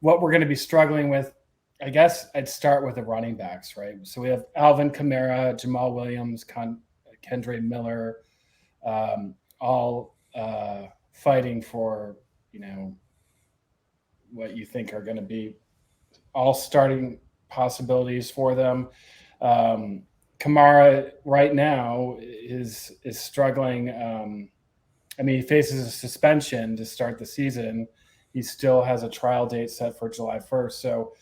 what we're going to be struggling with, I guess I'd start with the running backs, right? So we have Alvin Kamara, Jamal Williams, Kendre Miller, all fighting for, what you think are going to be all starting possibilities for them. Um, Kamara right now is struggling. I mean, he faces a suspension to start the season. He still has a trial date set for July 1st. So,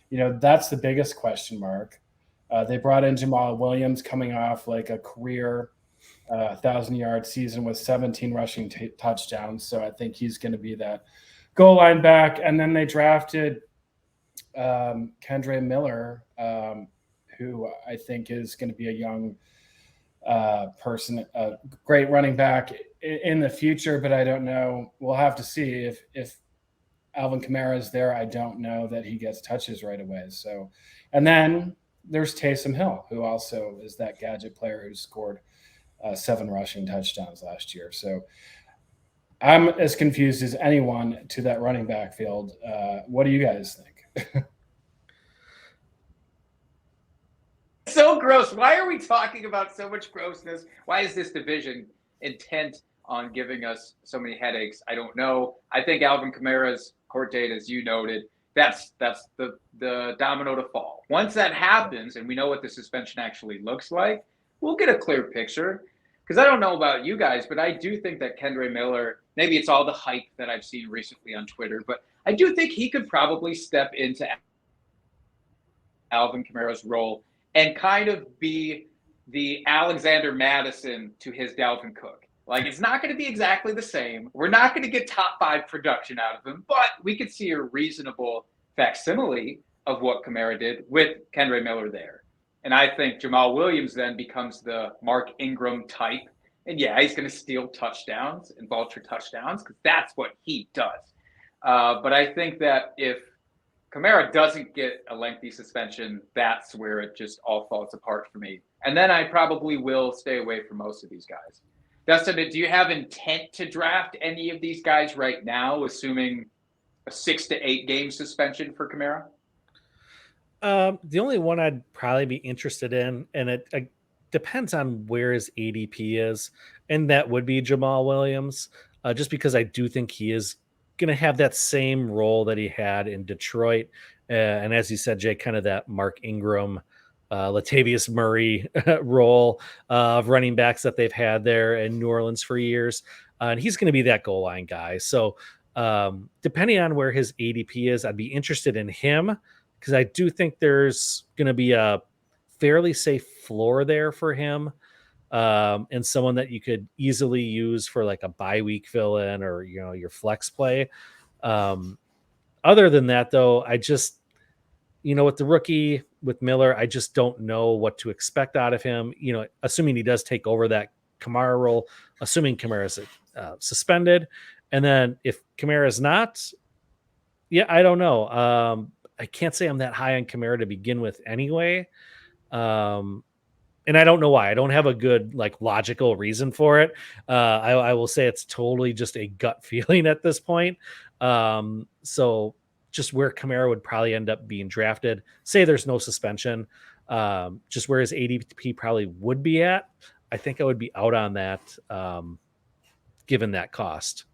that's the biggest question mark. They brought in Jamal Williams coming off like a career 1,000-yard season with 17 rushing touchdowns. So I think he's going to be that goal line back. And then they drafted Kendre Miller, who I think is going to be a young person, a great running back in the future. But I don't know. We'll have to see if Alvin Kamara is there. I don't know that he gets touches right away. So, and then there's Taysom Hill, who also is that gadget player who scored 7 rushing touchdowns last year. So I'm as confused as anyone to that running back field. What do you guys think? So gross. Why are we talking about so much grossness? Why is this division intent on giving us so many headaches? I don't know. I think Alvin Kamara's court date, as you noted, that's the domino to fall. Once that happens, and we know what the suspension actually looks like, we'll get a clear picture. Because I don't know about you guys, but I do think that Kendre Miller, maybe it's all the hype that I've seen recently on Twitter, but I do think he could probably step into Alvin Kamara's role and kind of be the Alexander Madison to his Dalvin Cook. Like, it's not going to be exactly the same. We're not going to get top 5 production out of him, but we could see a reasonable facsimile of what Kamara did with Kendre Miller there. And I think Jamal Williams then becomes the Mark Ingram type. And yeah, he's going to steal touchdowns and vulture touchdowns because that's what he does. But I think that if Kamara doesn't get a lengthy suspension, that's where it just all falls apart for me. And then I probably will stay away from most of these guys. Dustin, do you have intent to draft any of these guys right now, assuming a 6 to 8 game suspension for Kamara? The only one I'd probably be interested in, and it depends on where his ADP is, and that would be Jamal Williams, just because I do think he is going to have that same role that he had in Detroit. And as you said, Jay, kind of that Mark Ingram, Latavius Murray role of running backs that they've had there in New Orleans for years. And he's going to be that goal line guy. So depending on where his ADP is, I'd be interested in him because I do think there's going to be a fairly safe floor there for him. And someone that you could easily use for like a bye week fill in or, your flex play. Other than that, though, I just, with the rookie, with Miller, I just don't know what to expect out of him, assuming he does take over that Kamara role, assuming Kamara is suspended. And then if Kamara is not, I don't know. I can't say I'm that high on Kamara to begin with anyway. And I don't know why. I don't have a good, logical reason for it. I will say it's totally just a gut feeling at this point. So just where Kamara would probably end up being drafted, say there's no suspension, just where his ADP probably would be at, I think I would be out on that, given that cost.